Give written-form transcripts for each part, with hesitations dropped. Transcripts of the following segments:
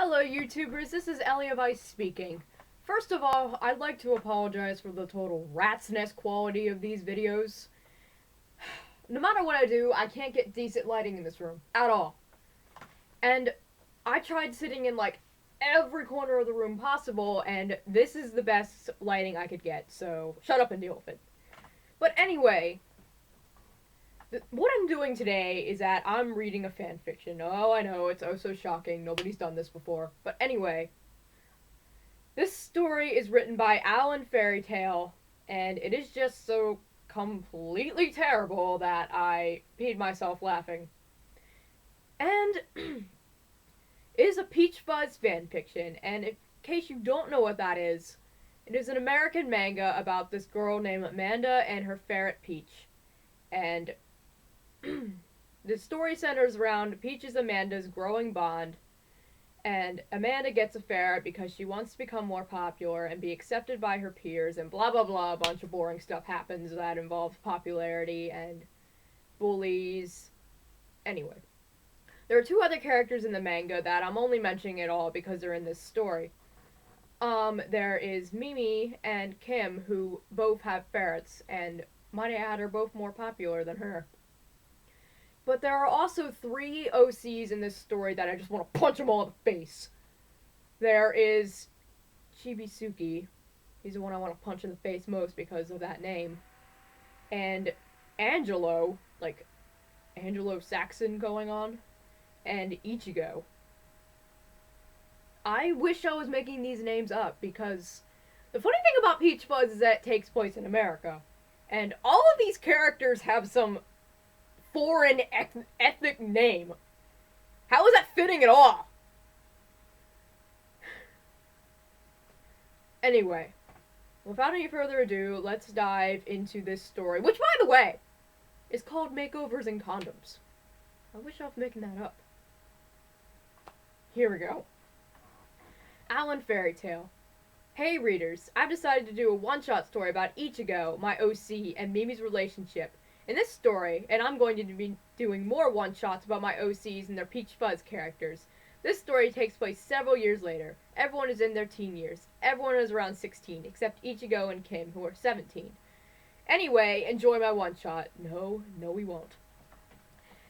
Hello YouTubers, this is Ellie of Ice speaking. First of all, I'd like to apologize for the total rat's nest quality of these videos. No matter what I do, I can't get decent lighting in this room, at all. And I tried sitting in like every corner of the room possible, and this is the best lighting I could get, so shut up and deal with it. But anyway, what I'm doing today is that I'm reading a fanfiction. Oh, I know, it's oh so shocking. Nobody's done this before. But anyway, this story is written by Alan Fairytale, and it is just so completely terrible that I peed myself laughing. And it is a Peach Fuzz fanfiction, and in case you don't know what that is, it is an American manga about this girl named Amanda and her ferret Peach. And the story centers around Peach's Amanda's growing bond, and Amanda gets a ferret because she wants to become more popular and be accepted by her peers, and blah blah blah, a bunch of boring stuff happens that involves popularity and bullies. Anyway, there are two other characters in the manga that I'm only mentioning at all because they're in this story. There is Mimi and Kim, who both have ferrets, and might I add, are both more popular than her. But there are also three OCs in this story that I just want to punch them all in the face. There is Chibisuke. He's the one I want to punch in the face most because of that name. And Angelo, like Angelo Saxon going on. And Ichigo. I wish I was making these names up because the funny thing about Peach Fuzz is that it takes place in America. And all of these characters have some foreign ethnic name. How is that fitting at all? Anyway, without any further ado, let's dive into this story, which, by the way, is called Makeovers and Condoms. I wish I was making that up. Here we go. Alan Fairytale. Hey readers, I've decided to do a one-shot story about Ichigo, my OC, and Mimi's relationship. In this story, and I'm going to be doing more one-shots about my OCs and their Peach Fuzz characters. This story takes place several years later. Everyone is in their teen years. Everyone is around 16, except Ichigo and Kim, who are 17. Anyway, enjoy my one-shot. No, we won't.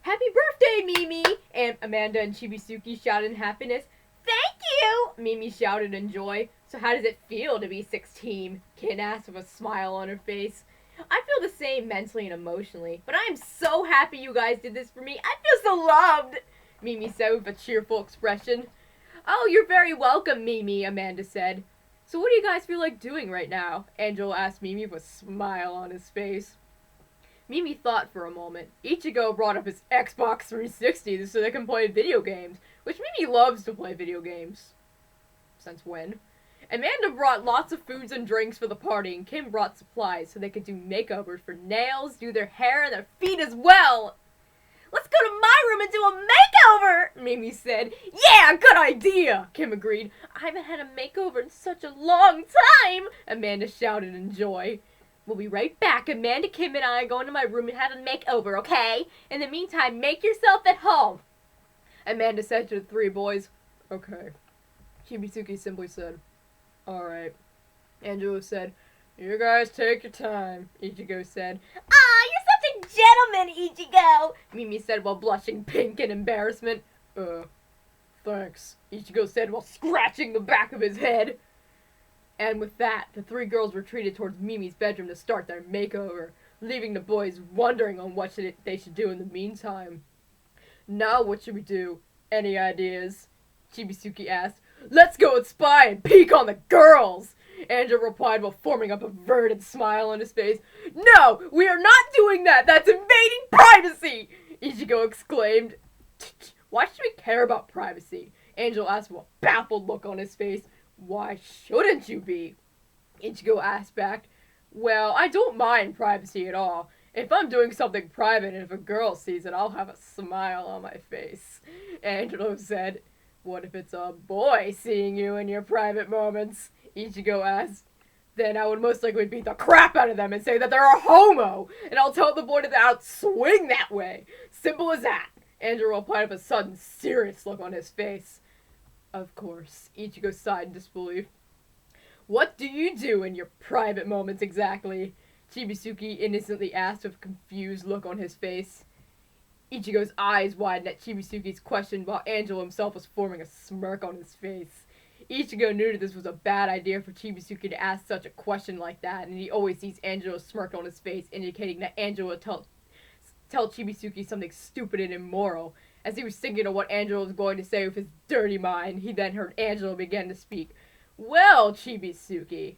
Happy birthday, Mimi! And Amanda and Chibisuke shouted in happiness. Thank you! Mimi shouted in joy. So how does it feel to be 16? Kin asked with a smile on her face. I feel the same mentally and emotionally, but I am so happy you guys did this for me. I feel so loved, Mimi said with a cheerful expression. Oh, you're very welcome, Mimi, Amanda said. So what do you guys feel like doing right now? Angelo asked Mimi with a smile on his face. Mimi thought for a moment. Ichigo brought up his Xbox 360 so they can play video games, which Mimi loves to play video games. Since when? Amanda brought lots of foods and drinks for the party, and Kim brought supplies so they could do makeovers for nails, do their hair, and their feet as well. Let's go to my room and do a makeover, Mimi said. Yeah, good idea, Kim agreed. I haven't had a makeover in such a long time, Amanda shouted in joy. We'll be right back. Amanda, Kim, and I are going to my room and have a makeover, okay? In the meantime, make yourself at home, Amanda said to the three boys. Okay. Chibisuke simply said, alright. Angelo said, you guys take your time, Ichigo said. You're such a gentleman, Ichigo, Mimi said while blushing pink in embarrassment. Thanks, Ichigo said while scratching the back of his head. And with that, the three girls retreated towards Mimi's bedroom to start their makeover, leaving the boys wondering on what they should do in the meantime. Now what should we do? Any ideas? Chibisuke asked. Let's go and spy and peek on the girls! Angelo replied while forming up a averted smile on his face. No, we are not doing that! That's invading privacy! Ichigo exclaimed. Why should we care about privacy? Angelo asked with a baffled look on his face. Why shouldn't you be? Ichigo asked back. Well, I don't mind privacy at all. If I'm doing something private and if a girl sees it, I'll have a smile on my face. Angelo said. What if it's a boy seeing you in your private moments? Ichigo asked. Then I would most likely beat the crap out of them and say that they're a homo, and I'll tell the boy to outswing that way. Simple as that. Angelo replied with a sudden serious look on his face. Of course, Ichigo sighed in disbelief. What do you do in your private moments exactly? Chibiusuke innocently asked with a confused look on his face. Ichigo's eyes widened at Chibiusuke's question while Angelo himself was forming a smirk on his face. Ichigo knew that this was a bad idea for Chibiusuke to ask such a question like that, and he always sees Angelo's smirk on his face, indicating that Angelo would tell Chibiusuke something stupid and immoral. As he was thinking of what Angelo was going to say with his dirty mind, he then heard Angelo begin to speak. Well, Chibiusuke,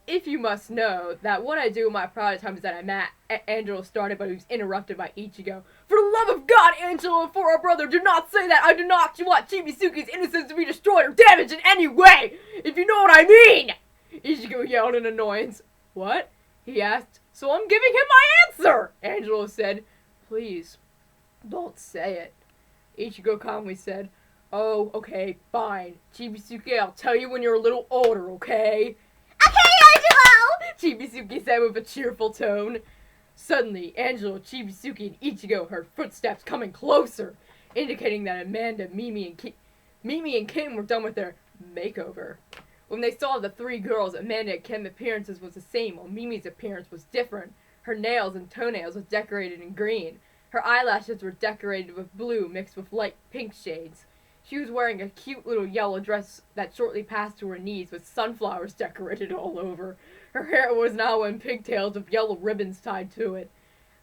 if you must know that what I do in my private time is that I'm at Angelo started, but he was interrupted by Ichigo. For the love of God, Angelo, and for our brother, do not say that. I do not want Chibiusuke's innocence to be destroyed or damaged in any way, if you know what I mean! Ichigo yelled in annoyance. What? He asked. So I'm giving him my answer, Angelo said. Please, don't say it. Ichigo calmly said, oh, okay, fine. Chibiusuke, I'll tell you when you're a little older, okay? Okay, Angelo! Chibiusuke said with a cheerful tone. Suddenly, Angelo, Chibiusuke, and Ichigo heard footsteps coming closer, indicating that Amanda, Mimi, and Kim were done with their makeover. When they saw the three girls, Amanda and Kim's appearances was the same, while Mimi's appearance was different. Her nails and toenails were decorated in green. Her eyelashes were decorated with blue mixed with light pink shades. She was wearing a cute little yellow dress that shortly passed to her knees with sunflowers decorated all over. Her hair was now in pigtails with yellow ribbons tied to it.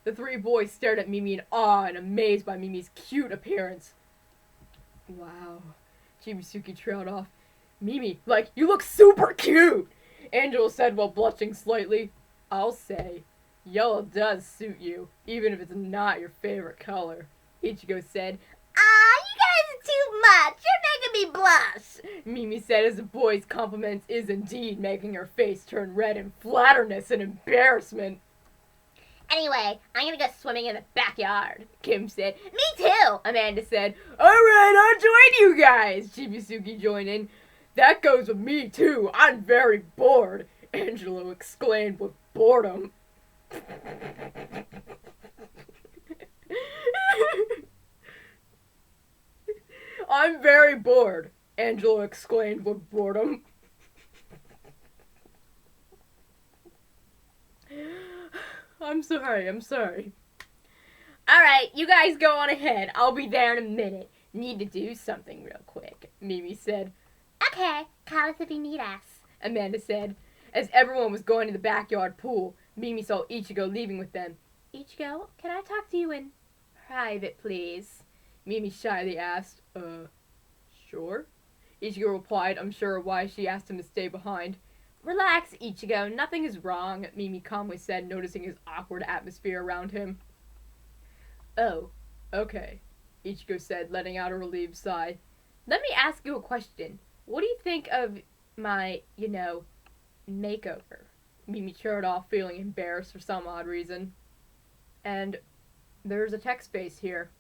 The three boys stared at Mimi in awe and amazed by Mimi's cute appearance. Wow, Chibiusuke trailed off. Mimi, you look super cute, Angelo said while blushing slightly. I'll say, yellow does suit you, even if it's not your favorite color, Ichigo said. You guys are too much. You're making me blush, Mimi said as the boy's compliments is indeed making her face turn red in flatterness and embarrassment. Anyway, I'm gonna go swimming in the backyard, Kim said. Me too, Amanda said. Alright, I'll join you guys, Chibiusuke joined in. That goes with me too. I'm very bored, Angelo exclaimed with boredom. I'm very bored, Angelo exclaimed with boredom. I'm sorry. Alright, you guys go on ahead. I'll be there in a minute. Need to do something real quick, Mimi said. Okay, call us if you need us, Amanda said. As everyone was going to the backyard pool, Mimi saw Ichigo leaving with them. Ichigo, can I talk to you in private, please? Mimi shyly asked. Sure? Ichigo replied, unsure why she asked him to stay behind. Relax, Ichigo, nothing is wrong, Mimi calmly said, noticing his awkward atmosphere around him. Oh, okay, Ichigo said, letting out a relieved sigh. Let me ask you a question. What do you think of my, makeover? Mimi trailed off, feeling embarrassed for some odd reason. And there's a text space here.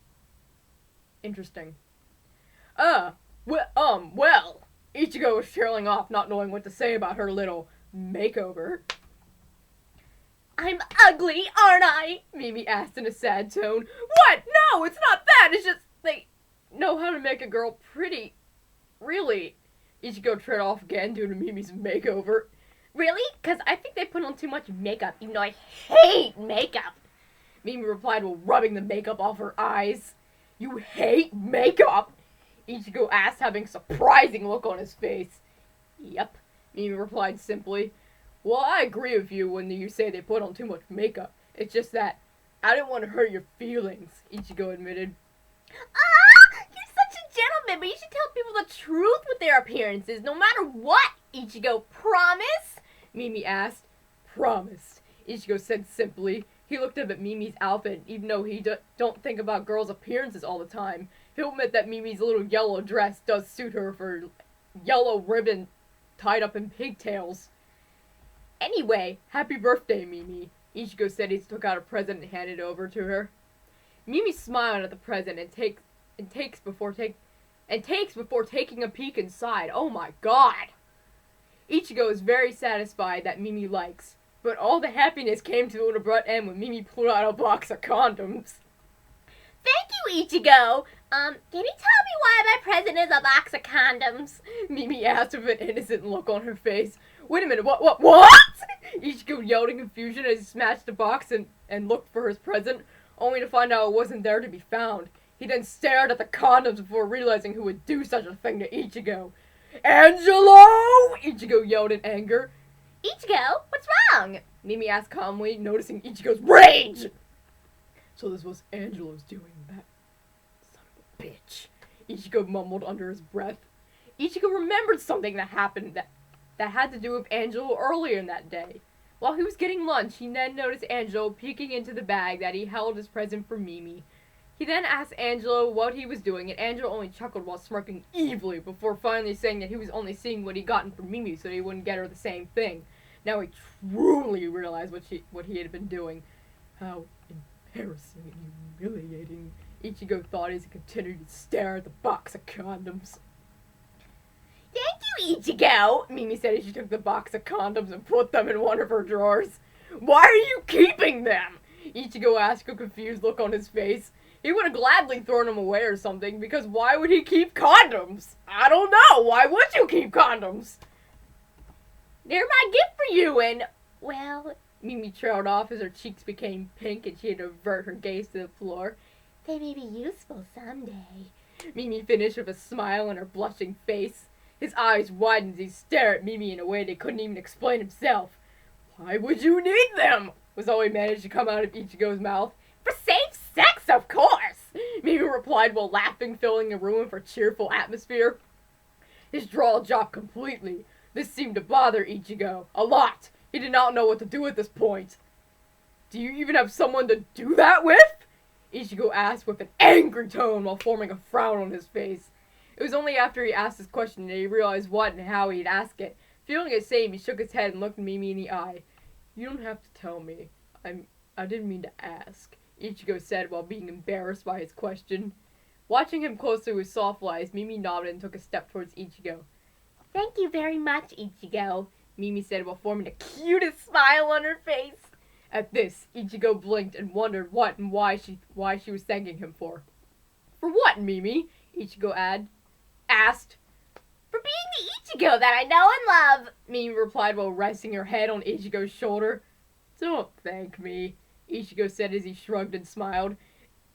Interesting. Well, Ichigo was trailing off, not knowing what to say about her little makeover. I'm ugly, aren't I? Mimi asked in a sad tone. What? No, it's not that. It's just they know how to make a girl pretty. Really? Ichigo trailed off again due to Mimi's makeover. Really? Because I think they put on too much makeup, even though I hate makeup. Mimi replied while rubbing the makeup off her eyes. You hate makeup? Ichigo asked, having a surprising look on his face. Yep, Mimi replied simply. Well, I agree with you when you say they put on too much makeup. It's just that I didn't want to hurt your feelings, Ichigo admitted. You're such a gentleman, but you should tell people the truth with their appearances, no matter what, Ichigo. Promise? Mimi asked. Promise, Ichigo said simply. He looked up at Mimi's outfit, even though he don't think about girls' appearances all the time. He'll admit that Mimi's little yellow dress does suit her for yellow ribbon tied up in pigtails. Anyway, happy birthday, Mimi, Ichigo said as he took out a present and handed it over to her. Mimi smiled at the present and takes before taking a peek inside. Oh my god! Ichigo is very satisfied that Mimi likes, but all the happiness came to an abrupt end when Mimi pulled out a box of condoms. Thank you, Ichigo! Can you tell me why my present is a box of condoms? Mimi asked with an innocent look on her face. Wait a minute, what? Ichigo yelled in confusion as he smashed the box and looked for his present, only to find out it wasn't there to be found. He then stared at the condoms before realizing who would do such a thing to Ichigo. Angelo! Ichigo yelled in anger. Ichigo, what's wrong? Mimi asked calmly, noticing Ichigo's rage. So this was Angelo's doing, that son of a bitch. Ichigo mumbled under his breath. Ichigo remembered something that happened that had to do with Angelo earlier in that day. While he was getting lunch, he then noticed Angelo peeking into the bag that he held as present for Mimi. He then asked Angelo what he was doing, and Angelo only chuckled while smirking evilly before finally saying that he was only seeing what he'd gotten from Mimi so he wouldn't get her the same thing. Now he truly realized what he had been doing. How embarrassing and humiliating, Ichigo thought as he continued to stare at the box of condoms. Thank you, Ichigo, Mimi said as she took the box of condoms and put them in one of her drawers. Why are you keeping them? Ichigo asked, a confused look on his face. He would have gladly thrown them away or something, because why would he keep condoms? I don't know. Why would you keep condoms? They're my gift for you, and, well, Mimi trailed off as her cheeks became pink and she had to avert her gaze to the floor. They may be useful someday. Mimi finished with a smile on her blushing face. His eyes widened as he stared at Mimi in a way that couldn't even explain himself. Why would you need them? Was all he managed to come out of Ichigo's mouth. For safe sex, of course! Mimi replied while laughing, filling the room with a cheerful atmosphere. His drawl dropped completely. This seemed to bother Ichigo a lot. He did not know what to do at this point. Do you even have someone to do that with? Ichigo asked with an angry tone while forming a frown on his face. It was only after he asked this question that he realized what and how he'd ask it. Feeling ashamed, he shook his head and looked Mimi in the eye. You don't have to tell me. I didn't mean to ask, Ichigo said while being embarrassed by his question. Watching him closely with soft eyes, Mimi nodded and took a step towards Ichigo. Thank you very much, Ichigo, Mimi said while forming the cutest smile on her face. At this, Ichigo blinked and wondered what and why she was thanking him for. For what, Mimi? Ichigo asked. For being the Ichigo that I know and love, Mimi replied while resting her head on Ichigo's shoulder. Don't thank me, Ichigo said as he shrugged and smiled.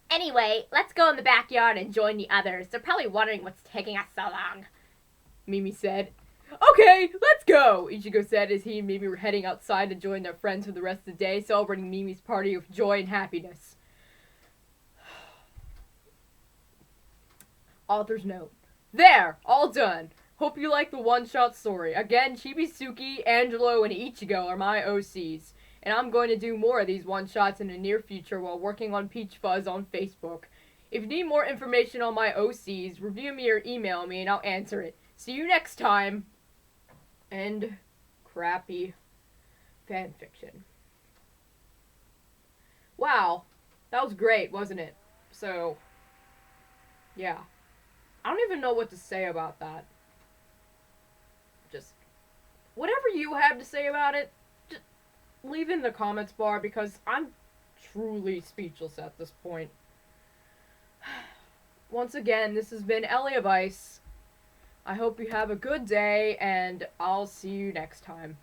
Anyway, let's go in the backyard and join the others. They're probably wondering what's taking us so long, Mimi said. Okay, let's go, Ichigo said as he and Mimi were heading outside to join their friends for the rest of the day, celebrating Mimi's party with joy and happiness. Author's note. There! All done! Hope you like the one-shot story. Again, Chibisuke, Angelo, and Ichigo are my OCs, and I'm going to do more of these one-shots in the near future while working on Peach Fuzz on Facebook. If you need more information on my OCs, review me or email me and I'll answer it. See you next time! End crappy fanfiction. Wow, that was great, wasn't it? So, yeah. I don't even know what to say about that. Just, whatever you have to say about it, just leave it in the comments bar because I'm truly speechless at this point. Once again, this has been Ellie of Ice. I hope you have a good day, and I'll see you next time.